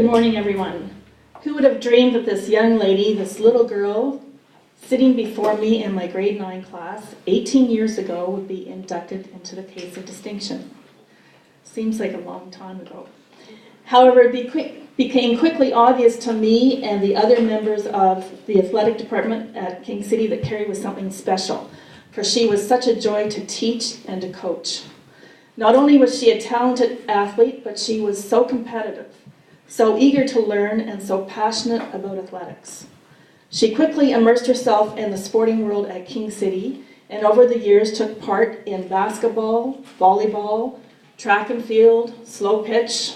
Good morning, everyone. Who would have dreamed that this young lady, this little girl, sitting before me in my grade 9 class 18 years ago would be inducted into the Case of Distinction? Seems like a long time ago. However, it became quickly obvious to me and the other members of the athletic department at King City that Kerri was something special, for she was such a joy to teach and to coach. Not only was she a talented athlete, but she was so competitive, so eager to learn, and so passionate about athletics. She quickly immersed herself in the sporting world at King City, and over the years took part in basketball, volleyball, track and field, slow pitch,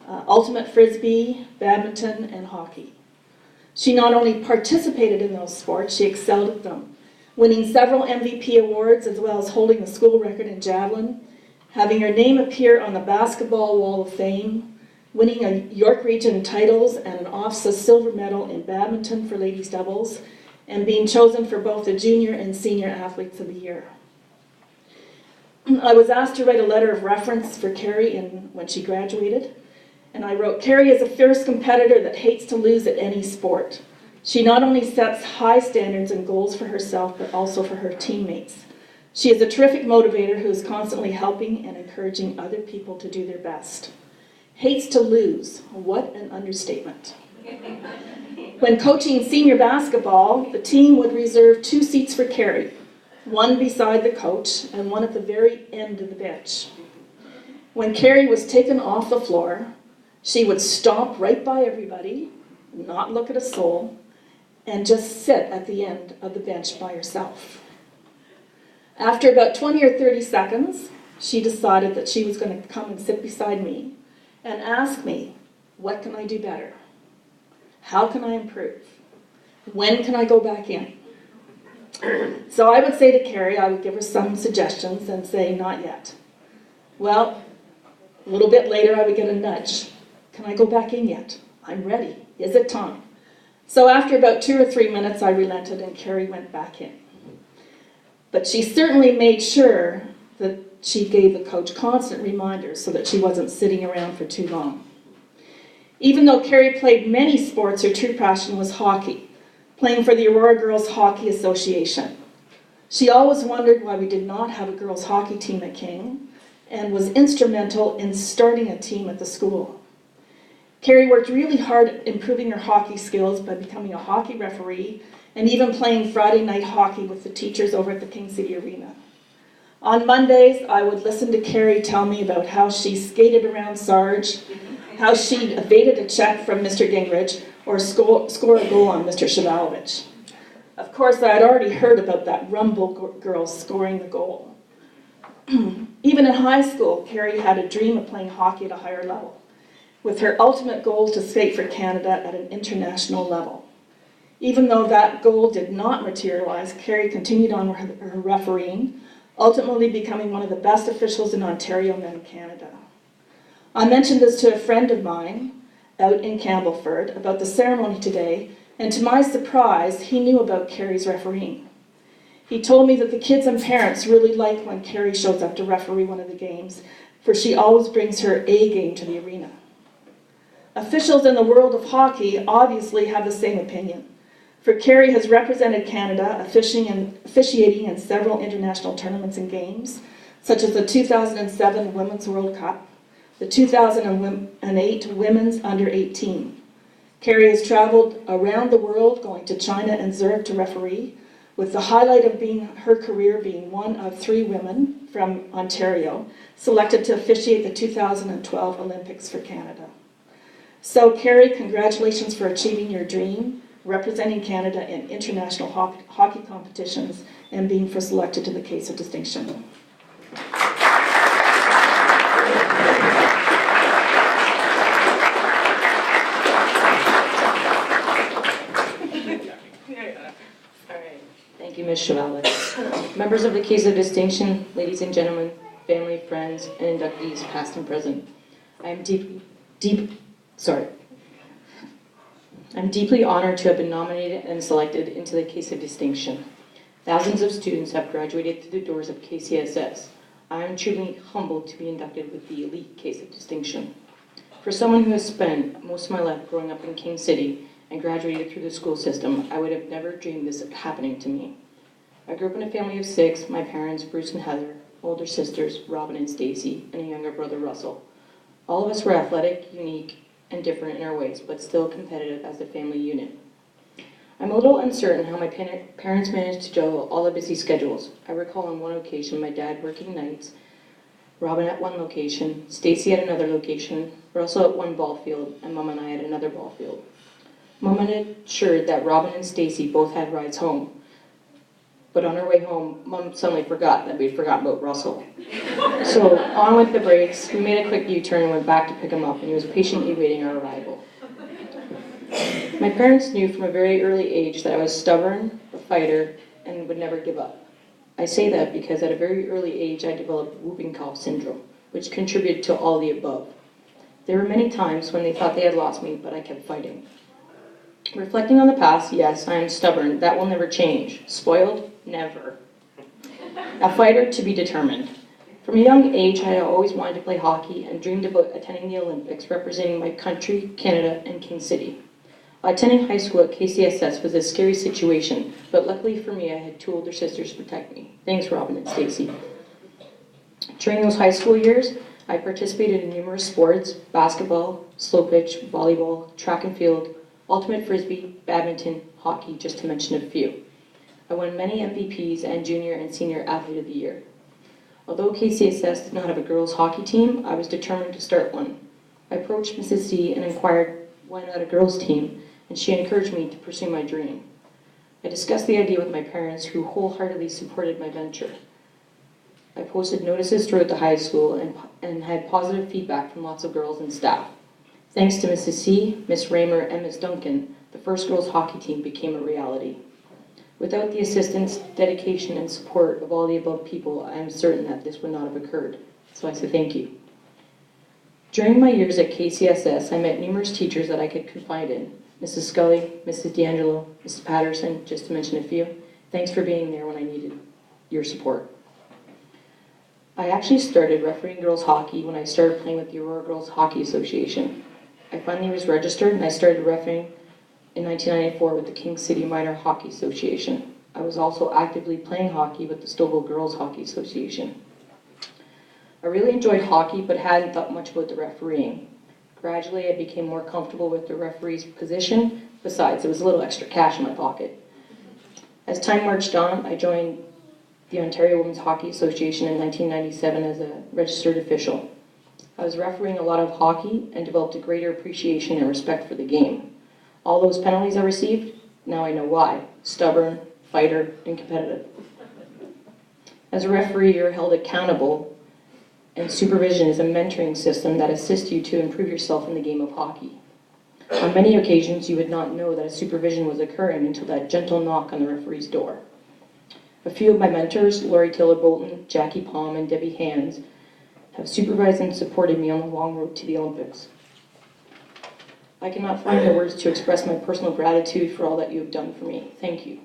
ultimate frisbee, badminton, and hockey. She not only participated in those sports, she excelled at them, winning several MVP awards as well as holding the school record in javelin, having her name appear on the Basketball Wall of Fame, winning a York Region titles and an OFSA silver medal in badminton for ladies doubles, and being chosen for both the Junior and Senior Athletes of the Year. I was asked to write a letter of reference for Kerri when she graduated, and I wrote, "Kerri is a fierce competitor that hates to lose at any sport. She not only sets high standards and goals for herself, but also for her teammates. She is a terrific motivator who is constantly helping and encouraging other people to do their best. Hates to lose, what an understatement." When coaching senior basketball, the team would reserve 2 seats for Kerri, one beside the coach and one at the very end of the bench. When Kerri was taken off the floor, she would stomp right by everybody, not look at a soul, and just sit at the end of the bench by herself. After about 20 or 30 seconds, she decided that she was going to come and sit beside me and ask me, what can I do better? How can I improve? When can I go back in? So I would say to Kerri, I would give her some suggestions and say, not yet. Well, a little bit later I would get a nudge. Can I go back in yet? I'm ready. Is it time? So after about 2 or 3 minutes, I relented and Kerri went back in. But she certainly made sure that she gave the coach constant reminders so that she wasn't sitting around for too long. Even though Kerri played many sports, her true passion was hockey, playing for the Aurora Girls Hockey Association. She always wondered why we did not have a girls' hockey team at King, and was instrumental in starting a team at the school. Kerri worked really hard at improving her hockey skills by becoming a hockey referee and even playing Friday night hockey with the teachers over at the King City Arena. On Mondays, I would listen to Kerri tell me about how she skated around Sarge, how she evaded a check from Mr. Gingrich, or score a goal on Mr. Shavalovich. Of course, I had already heard about that Rumble girl scoring the goal. Even in high school, Kerri had a dream of playing hockey at a higher level, with her ultimate goal to skate for Canada at an international level. Even though that goal did not materialize, Kerri continued on with her refereeing, ultimately becoming one of the best officials in Ontario and in Canada. I mentioned this to a friend of mine out in Campbellford about the ceremony today, and to my surprise, he knew about Kerri's refereeing. He told me that the kids and parents really like when Kerri shows up to referee one of the games, for she always brings her A game to the arena. Officials in the world of hockey obviously have the same opinion, for Kerri has represented Canada officiating in several international tournaments and games, such as the 2007 Women's World Cup, the 2008 Women's Under-18. Kerri has traveled around the world, going to China and Zurich to referee, with the highlight of her career being one of 3 women from Ontario selected to officiate the 2012 Olympics for Canada. So Kerri, congratulations for achieving your dream, representing Canada in international hockey competitions, and being selected to the Case of Distinction. Thank you, Ms. Shavalovich. Members of the Case of Distinction, ladies and gentlemen, family, friends, and inductees past and present, I'm deeply honored to have been nominated and selected into the Case of Distinction. Thousands of students have graduated through the doors of KCSS. I am truly humbled to be inducted with the elite Case of Distinction. For someone who has spent most of my life growing up in King City and graduated through the school system, I would have never dreamed this happening to me. I grew up in a family of 6, my parents, Bruce and Heather, older sisters, Robin and Stacy, and a younger brother, Russell. All of us were athletic, unique, and different in our ways, but still competitive as a family unit. I'm a little uncertain how my parents managed to juggle all the busy schedules. I recall on one occasion my dad working nights, Robin at one location, Stacy at another location, Russell at one ball field, and Mom and I at another ball field. Mom had ensured that Robin and Stacy both had rides home. But on our way home, Mom suddenly forgot that we'd forgotten about Russell. So on with the brakes, we made a quick U-turn and went back to pick him up, and he was patiently waiting our arrival. My parents knew from a very early age that I was stubborn, a fighter, and would never give up. I say that because at a very early age I developed whooping cough syndrome, which contributed to all the above. There were many times when they thought they had lost me, but I kept fighting. Reflecting on the past, yes, I am stubborn. That will never change. Spoiled? Never. A fighter to be determined. From a young age, I had always wanted to play hockey and dreamed about attending the Olympics, representing my country, Canada, and King City. Attending high school at KCSS was a scary situation, but luckily for me, I had 2 older sisters to protect me. Thanks, Robin and Stacy. During those high school years, I participated in numerous sports: basketball, slow pitch, volleyball, track and field, ultimate frisbee, badminton, hockey, just to mention a few. I won many MVPs and junior and senior athlete of the year. Although KCSS did not have a girls hockey team, I was determined to start one. I approached Mrs. C and inquired why not a girls team, and she encouraged me to pursue my dream. I discussed the idea with my parents, who wholeheartedly supported my venture. I posted notices throughout the high school and had positive feedback from lots of girls and staff. Thanks to Mrs. C, Miss Raymer, and Miss Duncan, the first girls hockey team became a reality. Without the assistance, dedication, and support of all the above people, I am certain that this would not have occurred. So I say thank you. During my years at KCSS, I met numerous teachers that I could confide in. Mrs. Scully, Mrs. D'Angelo, Mrs. Patterson, just to mention a few. Thanks for being there when I needed your support. I actually started refereeing girls hockey when I started playing with the Aurora Girls Hockey Association. I finally was registered and I started refereeing in 1994 with the King City Minor Hockey Association. I was also actively playing hockey with the Stouffville Girls Hockey Association. I really enjoyed hockey but hadn't thought much about the refereeing. Gradually, I became more comfortable with the referee's position. Besides, it was a little extra cash in my pocket. As time marched on, I joined the Ontario Women's Hockey Association in 1997 as a registered official. I was refereeing a lot of hockey and developed a greater appreciation and respect for the game. All those penalties I received, now I know why. Stubborn, fighter, and competitive. As a referee, you're held accountable, and supervision is a mentoring system that assists you to improve yourself in the game of hockey. On many occasions, you would not know that a supervision was occurring until that gentle knock on the referee's door. A few of my mentors, Lori Taylor-Bolton, Jackie Palm, and Debbie Hands, have supervised and supported me on the long road to the Olympics. I cannot find the words to express my personal gratitude for all that you have done for me. Thank you.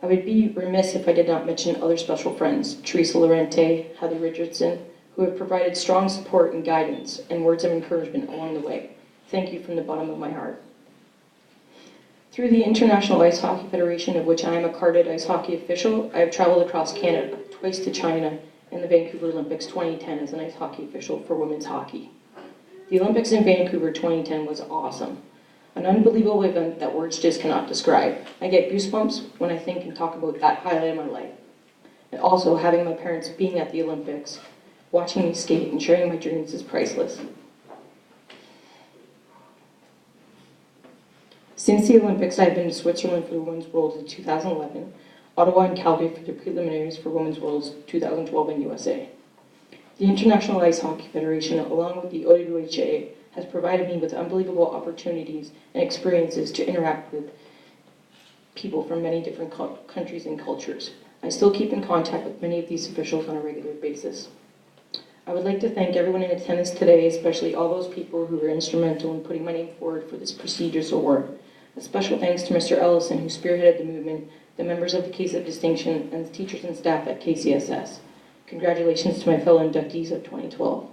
I would be remiss if I did not mention other special friends, Teresa Lorente, Heather Richardson, who have provided strong support and guidance and words of encouragement along the way. Thank you from the bottom of my heart. Through the International Ice Hockey Federation, of which I am a carded ice hockey official, I have traveled across Canada, twice to China, and the Vancouver Olympics 2010 as an ice hockey official for women's hockey. The Olympics in Vancouver 2010 was awesome. An unbelievable event that words just cannot describe. I get goosebumps when I think and talk about that highlight of my life. And also, having my parents being at the Olympics, watching me skate and sharing my dreams is priceless. Since the Olympics, I've been to Switzerland for the Women's Worlds in 2011, Ottawa and Calgary for the preliminaries for Women's Worlds 2012 in USA. The International Ice Hockey Federation, along with the OWHA, has provided me with unbelievable opportunities and experiences to interact with people from many different countries and cultures. I still keep in contact with many of these officials on a regular basis. I would like to thank everyone in attendance today, especially all those people who were instrumental in putting my name forward for this prestigious award. A special thanks to Mr. Ellison, who spearheaded the movement, the members of the Case of Distinction, and the teachers and staff at KCSS. Congratulations to my fellow inductees of 2012.